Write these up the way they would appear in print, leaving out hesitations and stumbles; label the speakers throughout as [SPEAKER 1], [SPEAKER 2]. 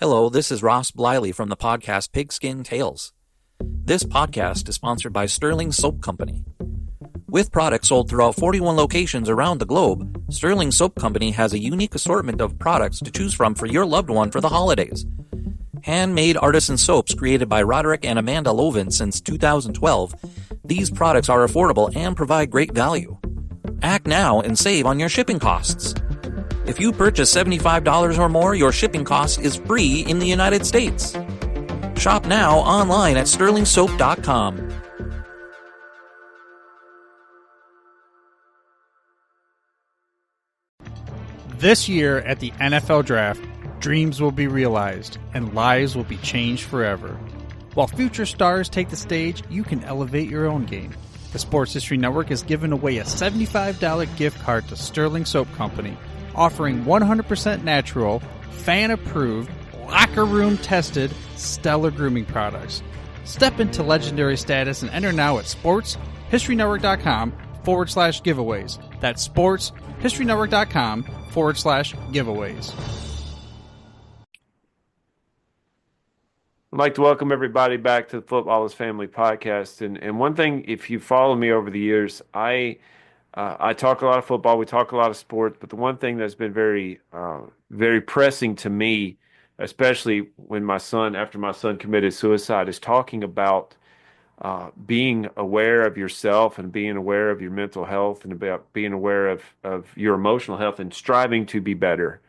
[SPEAKER 1] Hello, this is Ross Bliley from the podcast Pigskin Tales. This podcast is sponsored by Sterling Soap Company. With products sold throughout 41 locations around the globe, Sterling Soap Company has a unique assortment of products to choose from for your loved one for the holidays. Handmade artisan soaps created by Roderick and Amanda Lovin since 2012, these products are affordable and provide great value. Act now and save on your shipping costs. If you purchase $75 or more, your shipping cost is free in the United States. Shop now online at sterlingsoap.com.
[SPEAKER 2] This year at the NFL Draft, dreams will be realized and lives will be changed forever. While future stars take the stage, you can elevate your own game. The Sports History Network is giving away a $75 gift card to Sterling Soap Company, offering 100% natural, fan-approved, locker room-tested, stellar grooming products. Step into legendary status and enter now at sportshistorynetwork.com/giveaways. That's sportshistorynetwork.com/giveaways.
[SPEAKER 3] I'd like to welcome everybody back to the Football is Family podcast. And one thing, if you follow me over the years, I talk a lot of football. We talk a lot of sports, but the one thing that's been very pressing to me, especially after my son committed suicide, is talking about being aware of yourself and being aware of your mental health and about being aware of your emotional health and striving to be better.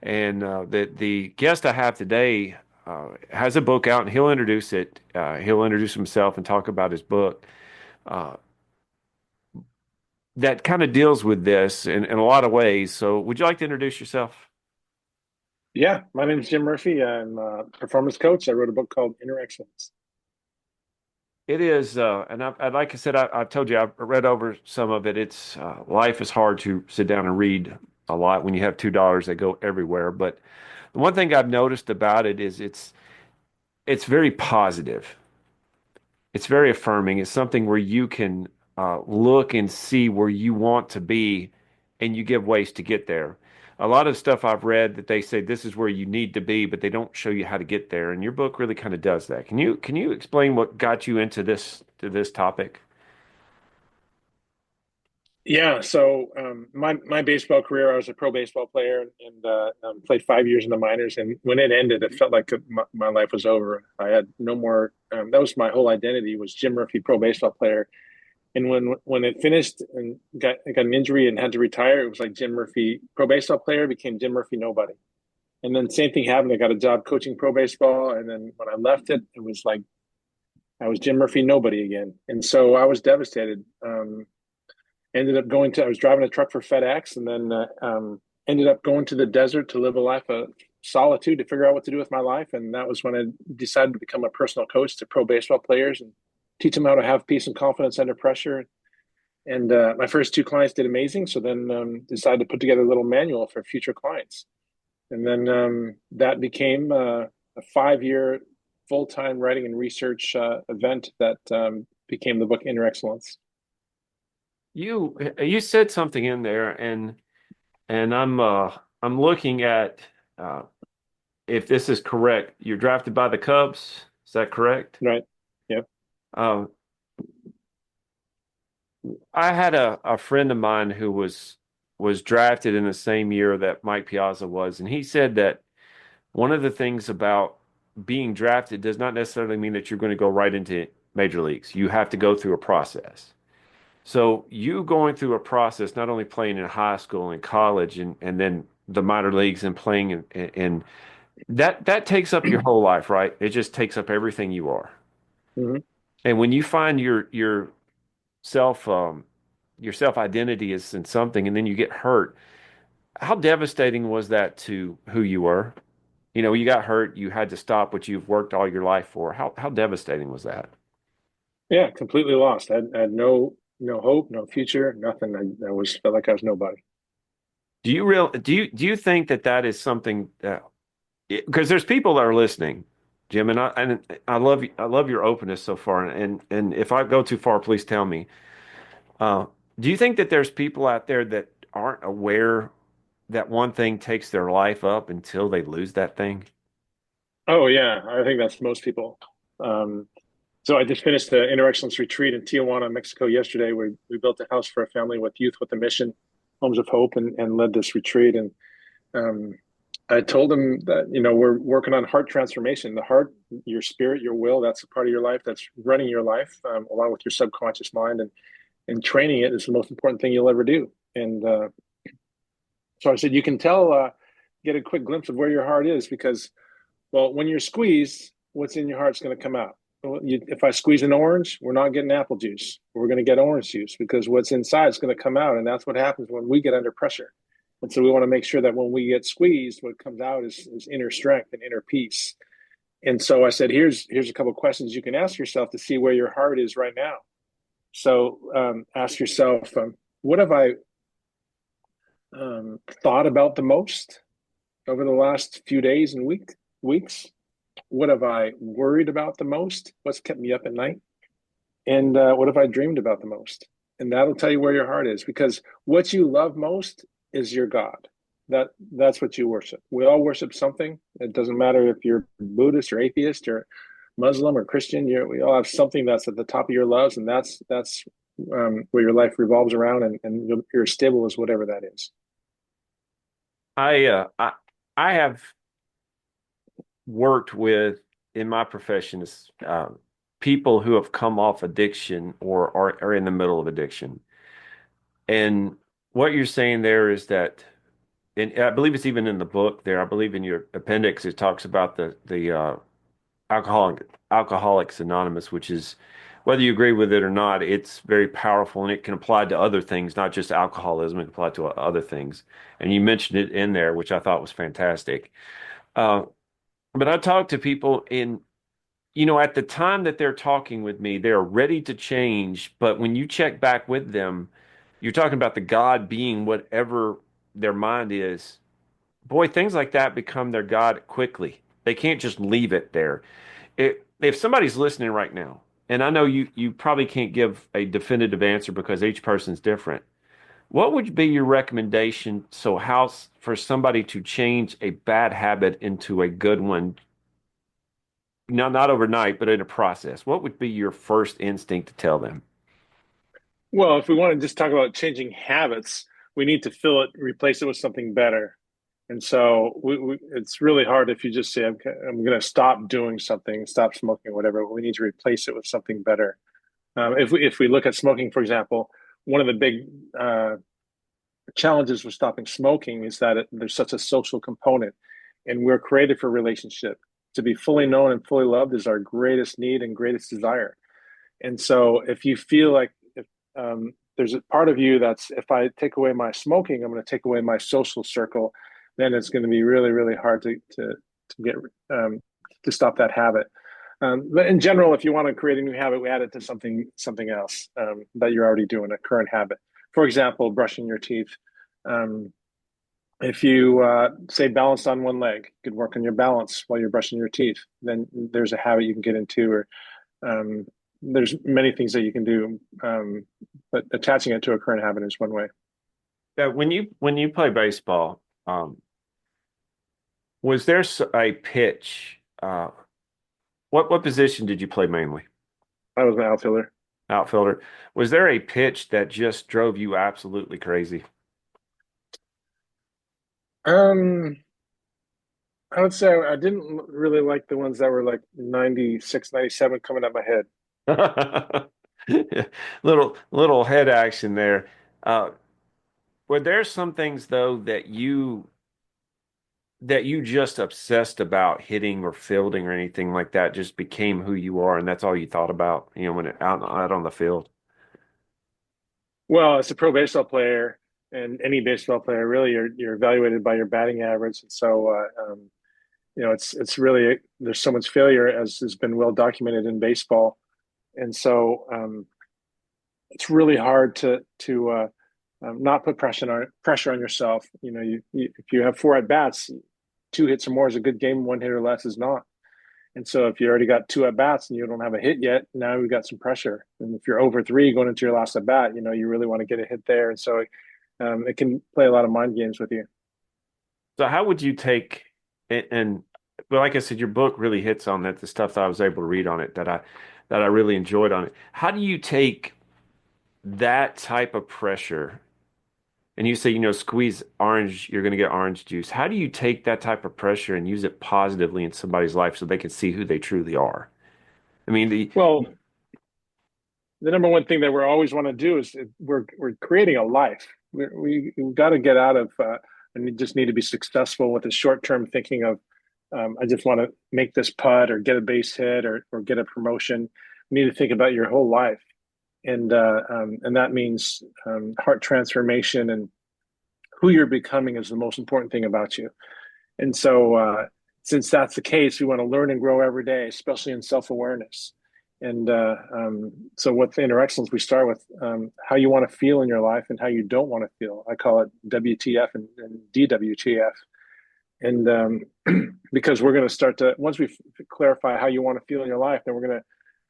[SPEAKER 3] And the guest I have today has a book out, and he'll introduce it. He'll introduce himself and talk about his book. That kind of deals with this in a lot of ways. So would you like to introduce yourself?
[SPEAKER 4] Yeah, my name is Jim Murphy. I'm a performance coach. I wrote a book called Inner Excellence.
[SPEAKER 3] It is, and like I said, I've told you, I've read over some of it. It's life is hard to sit down and read a lot when you have $2 that go everywhere. But the one thing I've noticed about it is it's very positive. It's very affirming. It's something where you can look and see where you want to be, and you give ways to get there. A lot of stuff I've read that they say this is where you need to be, but they don't show you how to get there. And your book really kind of does that. Can you explain what got you into this topic?
[SPEAKER 4] Yeah, so my baseball career, I was a pro baseball player and played 5 years in the minors. And when it ended, it felt like my life was over. I had no more. That was my whole identity, was Jim Murphy, pro baseball player. And when it finished and got an injury and had to retire, it was like Jim Murphy, pro baseball player, became Jim Murphy nobody. And then same thing happened. I got a job coaching pro baseball, and then when I left it, it was like I was Jim Murphy nobody again. And so I was devastated. I was driving a truck for FedEx, and then ended up going to the desert to live a life of solitude to figure out what to do with my life. And that was when I decided to become a personal coach to pro baseball players and teach them how to have peace and confidence under pressure. And my first two clients did amazing. So then decided to put together a little manual for future clients. And then that became a 5-year full-time writing and research event that became the book Inner Excellence.
[SPEAKER 3] You said something in there, and I'm looking at if this is correct. You're drafted by the Cubs. Is that correct?
[SPEAKER 4] Right. Yep.
[SPEAKER 3] Um, I had a friend of mine who was drafted in the same year that Mike Piazza was, and he said that one of the things about being drafted does not necessarily mean that you're going to go right into major leagues. You have to go through a process. So you going through a process, not only playing in high school and college and then the minor leagues and playing and that takes up your whole life, right? It just takes up everything you are.
[SPEAKER 4] Mm-hmm.
[SPEAKER 3] And when you find your self your self identity is in something and then you get hurt, how devastating was that to who you were? You know, you got hurt, you had to stop what you've worked all your life for. How devastating was that?
[SPEAKER 4] Yeah, completely lost. I had no hope, no future, nothing. I felt like I was nobody.
[SPEAKER 3] Do you think that is something that, because there's people that are listening, Jim, and I love your openness so far, and if I go too far, please tell me. Do you think that there's people out there that aren't aware that one thing takes their life up until they lose that thing?
[SPEAKER 4] Oh yeah, I think that's most people. Um, so I just finished the Inner Excellence Retreat in Tijuana, Mexico yesterday. We built a house for a family with Youth with a Mission, Homes of Hope, and led this retreat. And um, I told them that, we're working on heart transformation. The heart, your spirit, your will, that's a part of your life that's running your life, along with your subconscious mind. And training it is the most important thing you'll ever do. And so I said, you can tell, get a quick glimpse of where your heart is because, well, when you're squeezed, what's in your heart's going to come out. Well, if I squeeze an orange, we're not getting apple juice. We're going to get orange juice because what's inside is going to come out. And that's what happens when we get under pressure. And so we want to make sure that when we get squeezed, what comes out is inner strength and inner peace. And so I said, here's a couple of questions you can ask yourself to see where your heart is right now. So ask yourself, what have I thought about the most over the last few days and weeks? What have I worried about the most? What's kept me up at night? And what have I dreamed about the most? And that'll tell you where your heart is because what you love most is your God. That's what you worship. We all worship something. It doesn't matter if you're Buddhist or atheist or Muslim or Christian. We all have something that's at the top of your loves, and that's where your life revolves around, and you're stable as whatever that is.
[SPEAKER 3] I have worked with in my profession is people who have come off addiction or are in the middle of addiction. And what you're saying there is that, and I believe it's even in the book there. I believe in your appendix it talks about the Alcoholics Anonymous, which is whether you agree with it or not, it's very powerful and it can apply to other things, not just alcoholism. It can apply to other things. And you mentioned it in there, which I thought was fantastic. Uh, but I talk to people in, at the time that they're talking with me, they're ready to change. But when you check back with them, you're talking about the God being whatever their mind is. Boy, things like that become their God quickly. They can't just leave it there. If somebody's listening right now, and I know you probably can't give a definitive answer because each person's different. What would be your recommendation for somebody to change a bad habit into a good one? Not overnight, but in a process. What would be your first instinct to tell them?
[SPEAKER 4] Well, if we want to just talk about changing habits, we need to replace it with something better. And so it's really hard if you just say, I'm going to stop doing something, stop smoking, whatever. We need to replace it with something better. If we look at smoking, for example, one of the big challenges with stopping smoking is that there's such a social component, and we're created for relationship. To be fully known and fully loved is our greatest need and greatest desire. And so if you feel like there's a part of you that's, if I take away my smoking, I'm going to take away my social circle, then it's going to be really, really hard to get to stop that habit. But in general, if you want to create a new habit, we add it to something else that you're already doing, a current habit. For example, brushing your teeth. Um, if you say balanced on one leg, you could work on your balance while you're brushing your teeth. Then there's a habit you can get into, or um, there's many things that you can do, but attaching it to a current habit is one way.
[SPEAKER 3] Yeah, when you play baseball, was there a pitch? What position did you play mainly?
[SPEAKER 4] I was an outfielder.
[SPEAKER 3] Outfielder. Was there a pitch that just drove you absolutely crazy?
[SPEAKER 4] Um, I would say I didn't really like the ones that were like 96, 97 coming at my head.
[SPEAKER 3] Little head action there. Uh, were there some things though that you just obsessed about hitting or fielding or anything like that just became who you are and that's all you thought about, when out on the field?
[SPEAKER 4] Well, as a pro baseball player and any baseball player, really, you're evaluated by your batting average, and so it's really there's so much failure as has been well documented in baseball, and so it's really hard to not put pressure on yourself. If you have four at bats, two hits or more is a good game. One hit or less is not. And so if you already got two at bats and you don't have a hit yet, now we've got some pressure. And if you're over three going into your last at bat, you really want to get a hit there. And so it can play a lot of mind games with you.
[SPEAKER 3] So how would you take and but like I said, your book really hits on that, the stuff that I was able to read on it that I really enjoyed on it. How do you take that type of pressure? And you say, squeeze orange, you're going to get orange juice. How do you take that type of pressure and use it positively in somebody's life so they can see who they truly are? I mean,
[SPEAKER 4] Well, the number one thing that we always want to do is we're creating a life. We've got to get out of and you just need to be successful with the short term thinking of I just want to make this putt or get a base hit or get a promotion. You need to think about your whole life, and that means heart transformation and who you're becoming is the most important thing about you. And so, since that's the case, we want to learn and grow every day, especially in self awareness. And so, with Inner Excellence, we start with how you want to feel in your life and how you don't want to feel. I call it WTF and DWTF. And because we're going to start to, once we clarify how you want to feel in your life, then we're going to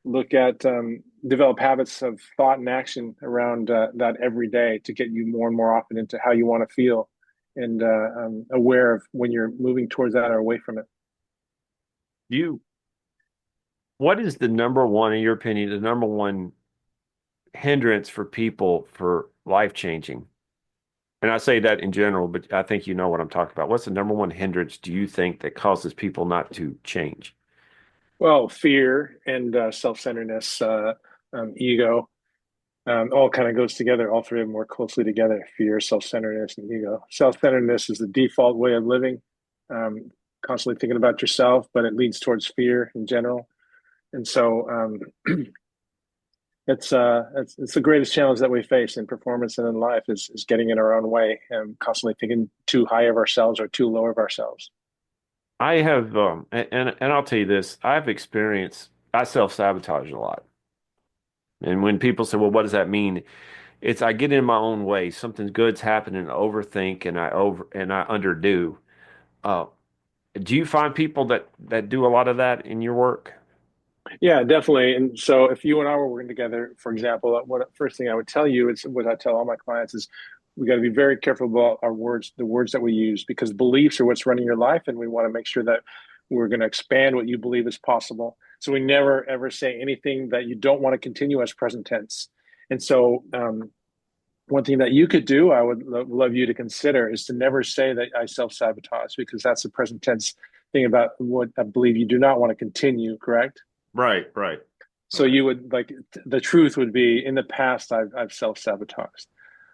[SPEAKER 4] look at develop habits of thought and action around that every day to get you more and more often into how you want to feel and aware of when you're moving towards that or away from it.
[SPEAKER 3] you, what is the number one, in your opinion, the number one hindrance for people for life changing? And I say that in general, but I think you know what I'm talking about. What's the number one hindrance do you think that causes people not to change?
[SPEAKER 4] Well, fear and self-centeredness, ego, all kind of goes together. All three of them work closely together: fear, self-centeredness, and ego. Self-centeredness is the default way of living, um, constantly thinking about yourself, but it leads towards fear in general. And so it's the greatest challenge that we face in performance and in life is getting in our own way and constantly thinking too high of ourselves or too low of ourselves.
[SPEAKER 3] I have, and I'll tell you this, I self-sabotage a lot. And when people say, well, what does that mean? It's I get in my own way. Something good's happening, I overthink and I underdo. Uh, do you find people that do a lot of that in your work?
[SPEAKER 4] Yeah, definitely. And so if you and I were working together, for example, what first thing I would tell you is what I tell all my clients is we got to be very careful about our words, the words that we use, because beliefs are what's running your life, and we want to make sure that we're going to expand what you believe is possible. So we never ever say anything that you don't want to continue as present tense. And so one thing that you could do, I would love you to consider, is to never say that I self-sabotage, because that's the present tense thing about what I believe you do not want to continue, correct?
[SPEAKER 3] Right, right.
[SPEAKER 4] So
[SPEAKER 3] Okay.
[SPEAKER 4] you would like the truth would be in the past I've self-sabotaged.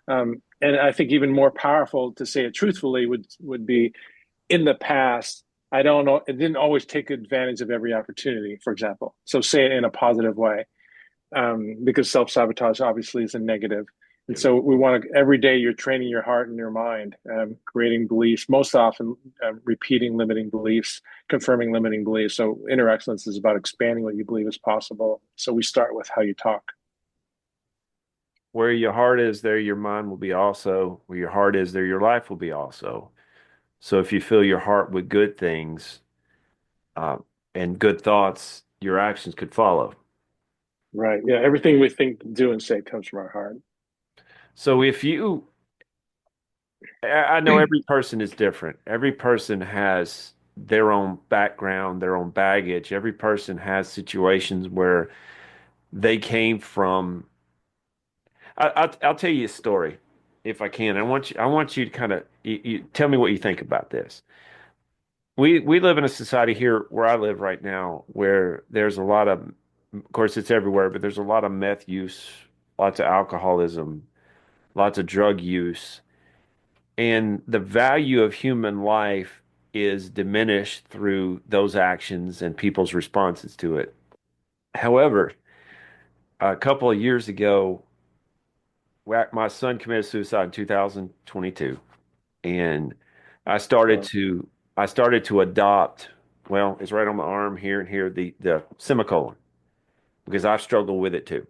[SPEAKER 4] And I think even more powerful to say it truthfully would be in the past I don't know it didn't always take advantage of every opportunity, for example. So say it in a positive way, because self-sabotage obviously is a negative. And so we want to every day you're training your heart and your mind, creating beliefs, most often repeating limiting beliefs, confirming limiting beliefs. So inner excellence is about expanding what you believe is possible. So we start with how you talk.
[SPEAKER 3] Where your heart is, there your mind will be also. Where your heart is, there your life will be also. So if you fill your heart with good things, uh, and good thoughts, your actions could follow.
[SPEAKER 4] Right. Yeah. Everything we think, do, and say comes from our heart.
[SPEAKER 3] So if you, I know every person is different. Every person has their own background, their own baggage. Every person has situations where they came from. I'll tell you a story if I can. I want you to kind of tell me what you think about this. We live in a society here where I live right now where there's a lot of course it's everywhere, but there's a lot of meth use, lots of alcoholism, lots of drug use, and the value of human life is diminished through those actions and people's responses to it. However, a couple of years ago, my son committed suicide in 2022, and I started
[SPEAKER 4] Well,
[SPEAKER 3] to I started to adopt, well, it's right on my arm here and here, the semicolon, because I've struggled with it too.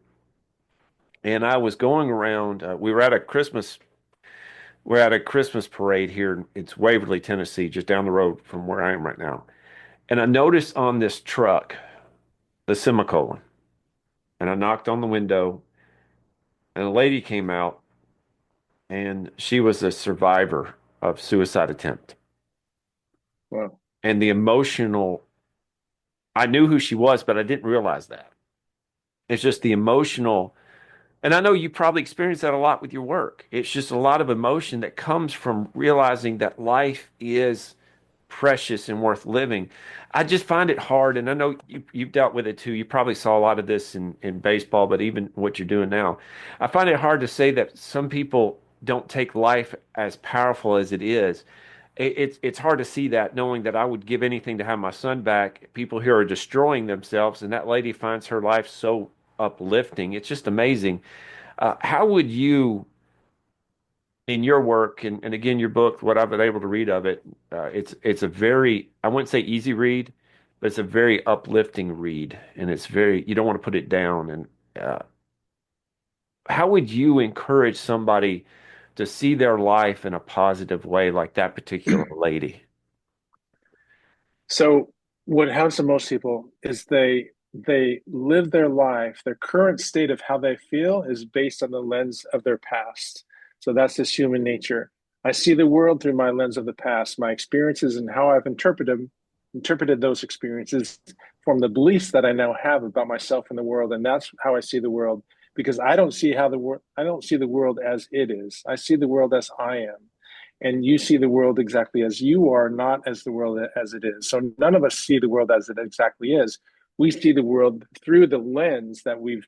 [SPEAKER 3] And I was going around, we're at a Christmas parade here. It's Waverly, Tennessee, just down the road from where I am right now. And I noticed on this truck the semicolon. And I knocked on the window, and a lady came out, and she was a survivor of suicide attempt.
[SPEAKER 4] well.
[SPEAKER 3] and the emotional. I knew who she was, but I didn't realize that. It's just the emotional. And I know you probably experience that a lot with your work. It's just a lot of emotion that comes from realizing that life is precious and worth living. I just find it hard, and I know you've dealt with it too. You probably saw a lot of this in baseball, but even what you're doing now. I find it hard to say that some people don't take life as powerful as it is. It's hard to see that, knowing that I would give anything to have my son back. People here are destroying themselves, and that lady finds her life so uplifting. It's just amazing. How would you, in your work, and again, your book, what I've been able to read of it, it's a very, I wouldn't say easy read, but it's a very uplifting read, and it's very, you don't want to put it down. And uh, how would you encourage somebody to see their life in a positive way, like that particular lady?
[SPEAKER 4] So what happens to most people is they live their life, their current state of how they feel is based on the lens of their past. So that's just human nature. I see the world through my lens of the past. My experiences and how I've interpreted those experiences form the beliefs that I now have about myself and the world, and that's how I see the world. Because I don't see the world as it is. I see the world as I am, and you see the world exactly as you are, not as the world as it is. So none of us see the world as it exactly is. We see the world through the lens that we've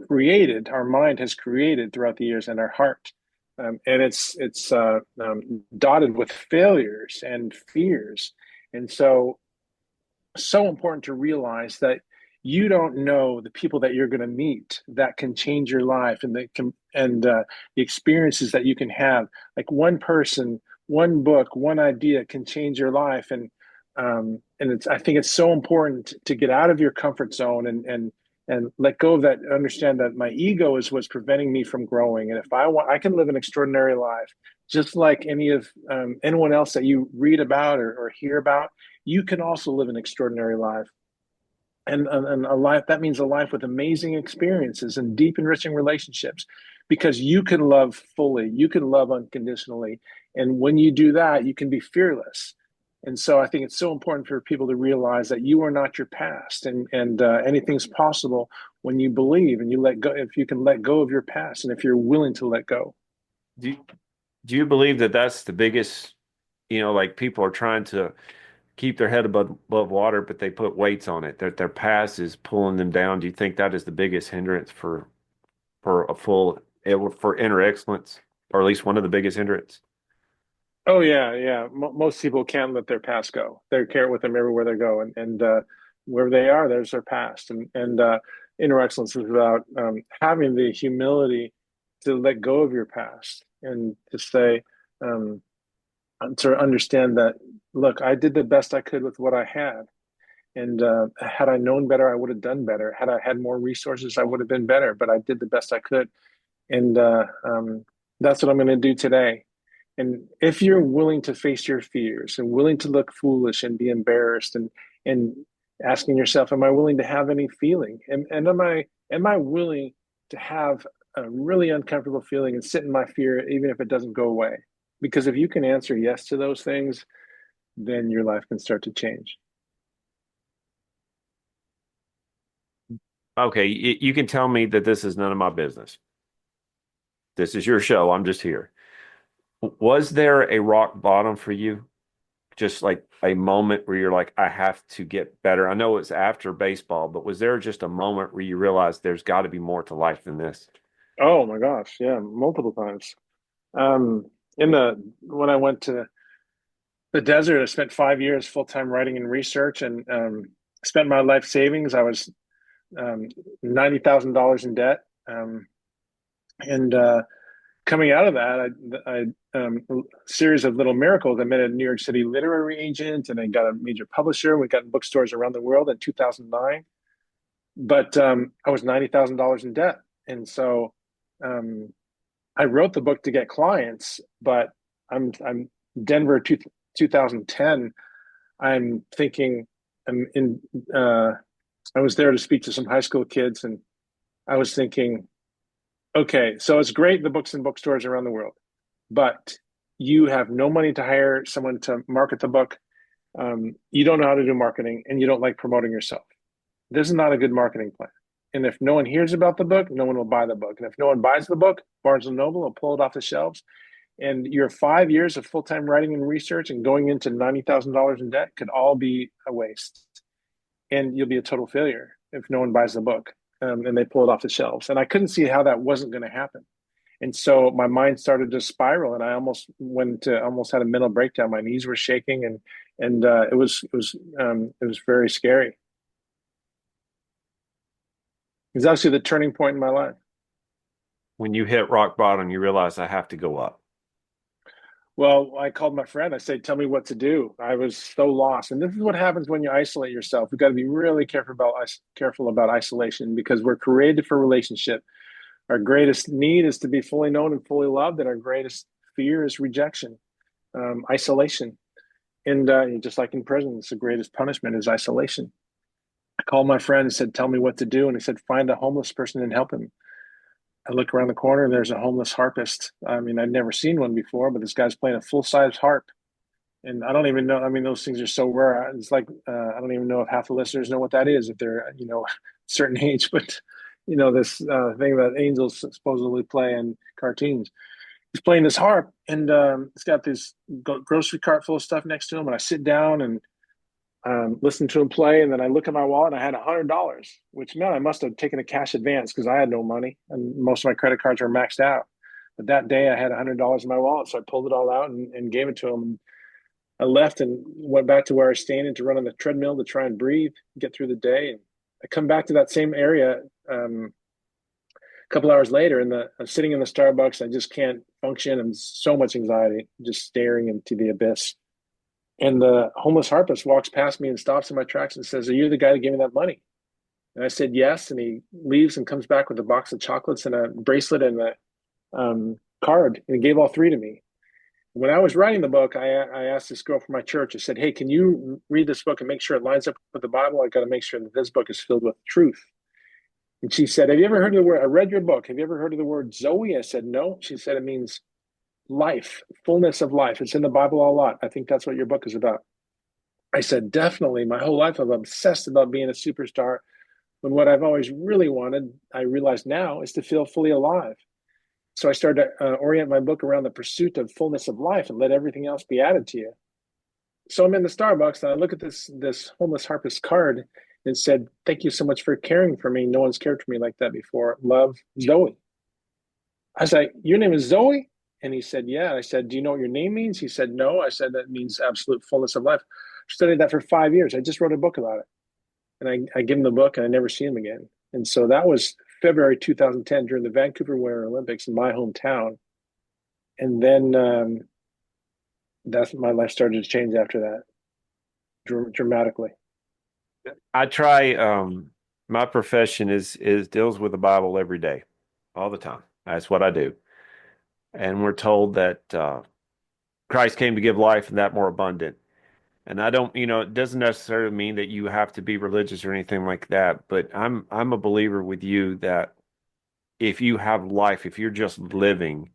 [SPEAKER 4] created, our mind has created throughout the years, and our heart. And it's dotted with failures and fears. And so important to realize that you don't know the people that you're going to meet that can change your life, and the experiences that you can have. Like one person, one book, one idea can change your life, and I think it's so important to get out of your comfort zone and let go of that. Understand that my ego is what's preventing me from growing, and if I want, I can live an extraordinary life just like anyone else that you read about or hear about. You can also live an extraordinary life, and a life that means a life with amazing experiences and deep enriching relationships, because you can love fully, you can love unconditionally, and when you do that, you can be fearless. And so I think it's so important for people to realize that you are not your past, and anything's possible when you believe and you let go. If you can let go of your past, and if you're willing to let go.
[SPEAKER 3] Do you, do you believe that that's the biggest, like people are trying to keep their head above water, but they put weights on it, that their past is pulling them down? Do you think that is the biggest hindrance for a for inner excellence, or at least one of the biggest hindrance?
[SPEAKER 4] Oh yeah, yeah. Most people can't let their past go. They carry it with them everywhere they go, and wherever they are, there's their past. And inner excellence is about having the humility to let go of your past and to say, um, to understand that, look, I did the best I could with what I had, and had I known better, I would have done better. Had I had more resources, I would have been better. But I did the best I could, and that's what I'm going to do today. And if you're willing to face your fears and willing to look foolish and be embarrassed, and asking yourself, am I willing to have any feeling? And am I willing to have a really uncomfortable feeling and sit in my fear even if it doesn't go away? Because if you can answer yes to those things, then your life can start to change.
[SPEAKER 3] Okay, you can tell me that this is none of my business. This is your show. I'm just here. Was there a rock bottom for you? Just like a moment where you're like, I have to get better. I know it's after baseball, but was there just a moment where you realized there's got to be more to life than this?
[SPEAKER 4] Oh my gosh, yeah, multiple times. Um, in the When I went to the desert, I spent 5 years full time writing and research, and spent my life savings. I was $90,000 in debt, and coming out of that, a series of little miracles. I met a New York City literary agent, and I got a major publisher. We got in bookstores around the world in 2009. But I was $90,000 in debt, and so um, I wrote the book to get clients. But I'm Denver 2010. I'm thinking I'm in. I was there to speak to some high school kids, and I was thinking, okay, so it's great the books in bookstores around the world, but you have no money to hire someone to market the book. You don't know how to do marketing and you don't like promoting yourself. This is not a good marketing plan. And if no one hears about the book, no one will buy the book. And if no one buys the book, Barnes and Noble will pull it off the shelves. And your 5 years of full-time writing and research and going into $90,000 in debt could all be a waste. And you'll be a total failure if no one buys the book, and they pull it off the shelves. And I couldn't see how that wasn't going to happen. And so my mind started to spiral, and I almost had a mental breakdown. My knees were shaking, and it was very scary. It was actually the turning point in my life.
[SPEAKER 3] When you hit rock bottom, you realize I have to go up.
[SPEAKER 4] Well, I called my friend. I said, "Tell me what to do." I was so lost, and this is what happens when you isolate yourself. We've got to be really careful about isolation, because we're created for relationship. Our greatest need is to be fully known and fully loved, and our greatest fear is rejection, isolation. And just like in prison, it's the greatest punishment is isolation. I called my friend and said, "Tell me what to do." And he said, "Find a homeless person and help him." I look around the corner and there's a homeless harpist. I mean, I'd never seen one before, but this guy's playing a full-size harp. And I don't even know. I mean, those things are so rare. It's like I don't even know if half the listeners know what that is if they're a certain age. But this thing that angels supposedly play in cartoons. He's playing this harp, and he's got this grocery cart full of stuff next to him. And I sit down and listen to him play, and then I look at my wallet, and I had $100, which meant I must have taken a cash advance because I had no money, and most of my credit cards were maxed out. But that day, I had $100 in my wallet, so I pulled it all out and gave it to him. I left and went back to where I was standing to run on the treadmill to try and breathe, get through the day. And I come back to that same area a couple hours later, and I'm sitting in the Starbucks. I just can't function, and so much anxiety, just staring into the abyss. And the homeless harpist walks past me and stops in my tracks and says, "Are you the guy that gave me that money?" And I said, "Yes." And he leaves and comes back with a box of chocolates and a bracelet and a card, and he gave all three to me. When I was writing the book, I asked this girl from my church. I said, "Hey, can you read this book and make sure it lines up with the Bible? I got to make sure that this book is filled with truth." And she said, "Have you ever heard of the word? I read your book. Have you ever heard of the word Zoe?" I said, "No." She said, "It means life, fullness of life. It's in the Bible a lot. I think that's what your book is about." I said, "Definitely. My whole life I've obsessed about being a superstar, when what I've always really wanted, I realize now, is to feel fully alive." So I started to orient my book around the pursuit of fullness of life and let everything else be added to you. So I'm in the Starbucks and I look at this homeless harpist card and said, "Thank you so much for caring for me. No one's cared for me like that before. Love, Zoe." I was like, "Your name is Zoe?" And he said, "Yeah." I said, "Do you know what your name means?" He said, "No." I said, "That means absolute fullness of life." I studied that for 5 years. I just wrote a book about it. And I give him the book and I never see him again. And so that was February 2010 during the Vancouver Winter Olympics in my hometown. And then that's my life started to change after that dramatically.
[SPEAKER 3] I try. My profession is deals with the Bible every day, all the time. That's what I do. And we're told that Christ came to give life and that more abundant. And I don't, it doesn't necessarily mean that you have to be religious or anything like that. But I'm a believer with you that if you have life, if you're just living,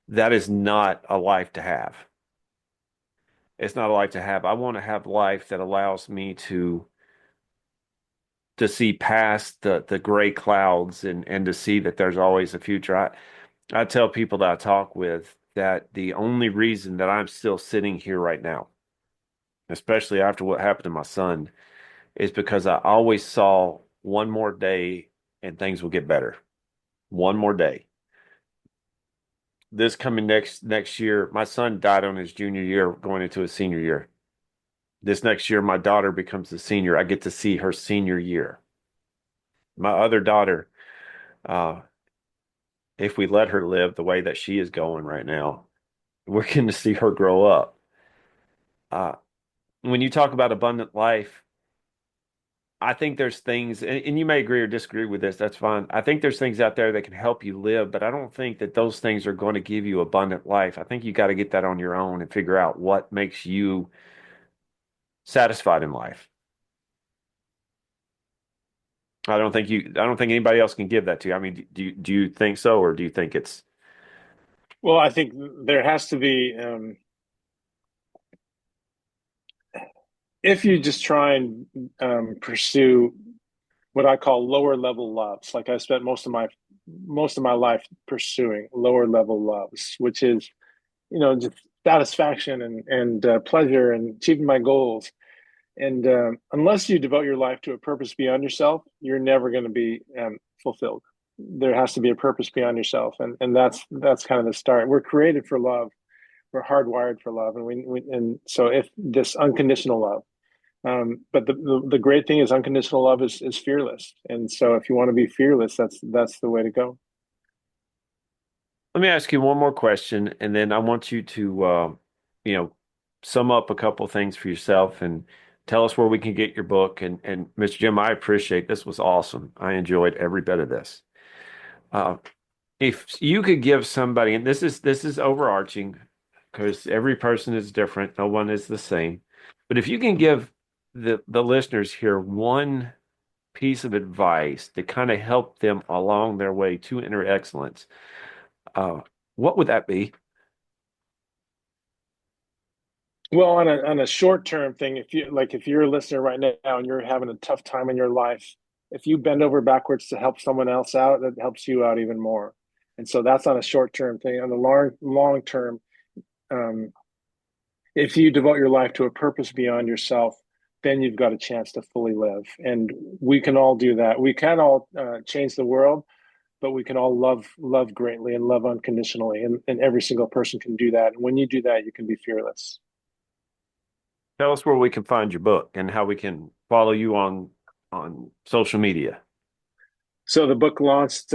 [SPEAKER 3] that is not a life to have. It's not a life to have. I want to have life that allows me to see past the gray clouds and to see that there's always a future. I tell people that I talk with that the only reason that I'm still sitting here right now, especially after what happened to my son, is because I always saw one more day and things will get better. One more day. This coming next year, my son died on his junior year, going into his senior year. This next year, my daughter becomes a senior. I get to see her senior year. My other daughter, uh, if we let her live the way that she is going right now, we're going to see her grow up. Uh, when you talk about abundant life, I think there's things, and you may agree or disagree with this, that's fine. I think there's things out there that can help you live, but I don't think that those things are going to give you abundant life. I think you got to get that on your own and figure out what makes you satisfied in life. I don't think anybody else can give that to you. I mean, do you think so, or do you think it's
[SPEAKER 4] Well, I think there has to be if you just try and pursue what I call lower level loves, like I spent most of my life pursuing lower level loves, which is just satisfaction and pleasure and achieving my goals. And unless you devote your life to a purpose beyond yourself, you're never going to be fulfilled. There has to be a purpose beyond yourself, and that's kind of the start. We're created for love. We're hardwired for love, and and so if this unconditional love. But the great thing is unconditional love is fearless, and so if you want to be fearless, that's the way to go.
[SPEAKER 3] Let me ask you one more question, and then I want you to, you know, sum up a couple of things for yourself and tell us where we can get your book. And Mr. Jim, I appreciate this was awesome. I enjoyed every bit of this. Uh, if you could give somebody, and this is overarching because every person is different, no one is the same. But if you can give the listeners here one piece of advice to kind of help them along their way to inner excellence, uh, what would that be?
[SPEAKER 4] Well, on a short term thing, if you're a listener right now and you're having a tough time in your life, if you bend over backwards to help someone else out, that helps you out even more. And so that's on a short term thing. On the long term, um, if you devote your life to a purpose beyond yourself, then you've got a chance to fully live. And we can all do that. We can all change the world, but we can all love greatly and love unconditionally. And every single person can do that. And when you do that, you can be fearless.
[SPEAKER 3] Tell us where we can find your book and how we can follow you on social media.
[SPEAKER 4] So the book launched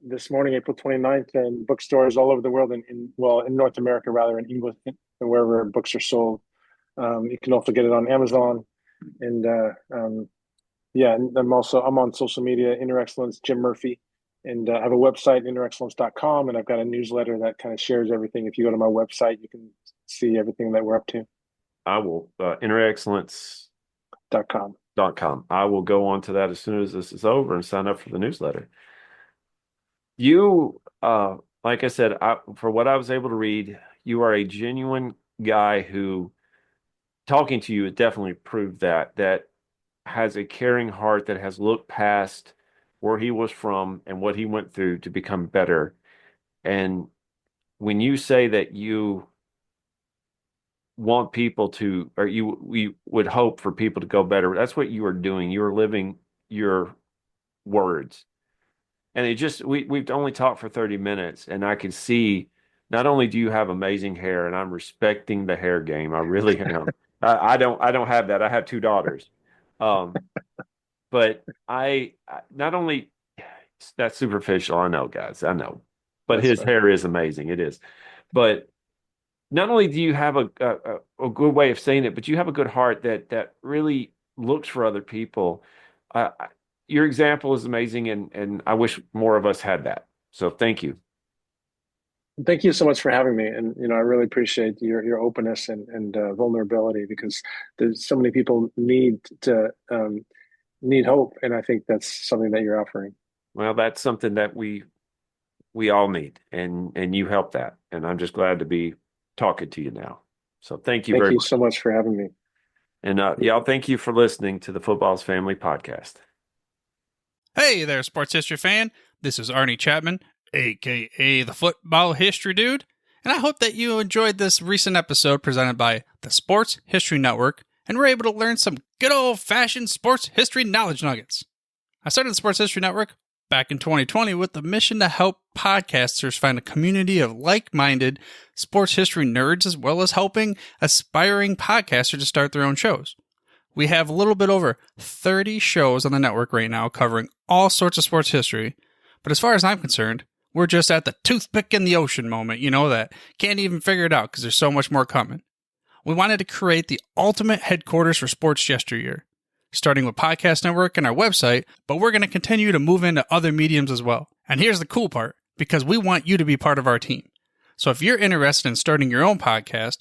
[SPEAKER 4] this morning, April 29th, in bookstores all over the world, in North America, rather, in English, wherever books are sold. You can also get it on Amazon. And yeah, and I'm on social media, Inner Excellence, Jim Murphy. And I have a website, innerexcellence.com, and I've got a newsletter that kind of shares everything. If you go to my website, you can see everything that we're up to.
[SPEAKER 3] I will, innerexcellence.com. I will go on to that as soon as this is over and sign up for the newsletter. You, like I said, for what I was able to read, you are a genuine guy who, talking to you, it definitely proved that has a caring heart that has looked past where he was from and what he went through to become better. And when you say that you want people to, or we would hope for people to go better, that's what you are doing. You are living your words. And it just, we've only talked for 30 minutes, and I can see not only do you have amazing hair, and I'm respecting the hair game. I really am. I don't have that. I have two daughters. But I not only, that's superficial. I know, guys. I know. But
[SPEAKER 4] That's
[SPEAKER 3] his
[SPEAKER 4] right.
[SPEAKER 3] hair is amazing. It is. But not only do you have a good way of saying it, but you have a good heart that really looks for other people. Your example is amazing, and I wish more of us had that. So thank you.
[SPEAKER 4] Thank you so much for having me, and I really appreciate your openness and vulnerability, because there's so many people need hope, and I think that's something that you're offering.
[SPEAKER 3] Well, that's something that we all need, and you help that, and I'm just glad to be talking to you now. So thank you
[SPEAKER 4] Thank
[SPEAKER 3] very
[SPEAKER 4] you
[SPEAKER 3] much.
[SPEAKER 4] so much for having me.
[SPEAKER 3] And y'all, thank you for listening to the Football's Family Podcast.
[SPEAKER 2] Hey there, sports history fan. This is Arnie Chapman, aka the Football History Dude, and I hope that you enjoyed this recent episode presented by the Sports History Network and were able to learn some good old-fashioned sports history knowledge nuggets. I started the Sports History Network back in 2020 with the mission to help podcasters find a community of like-minded sports history nerds, as well as helping aspiring podcasters to start their own shows. We have a little bit over 30 shows on the network right now covering all sorts of sports history, but as far as I'm concerned, we're just at the toothpick in the ocean moment, that can't even figure it out because there's so much more coming. We wanted to create the ultimate headquarters for sports yesteryear, starting with Podcast Network and our website, but we're going to continue to move into other mediums as well. And here's the cool part, because we want you to be part of our team. So if you're interested in starting your own podcast,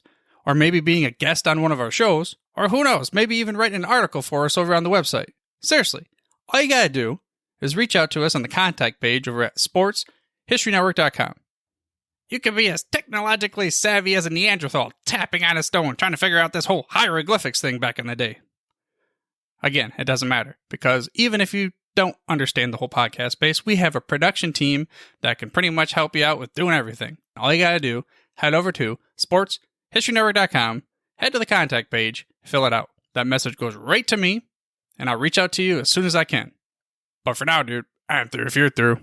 [SPEAKER 2] or maybe being a guest on one of our shows, or who knows, maybe even writing an article for us over on the website. Seriously, all you gotta do is reach out to us on the contact page over at sportshistorynetwork.com. You can be as technologically savvy as a Neanderthal tapping on a stone trying to figure out this whole hieroglyphics thing back in the day. Again, it doesn't matter, because even if you don't understand the whole podcast space, we have a production team that can pretty much help you out with doing everything. All you got to do, head over to sportshistorynetwork.com, head to the contact page, fill it out. That message goes right to me, and I'll reach out to you as soon as I can. But for now, dude, I'm through if you're through.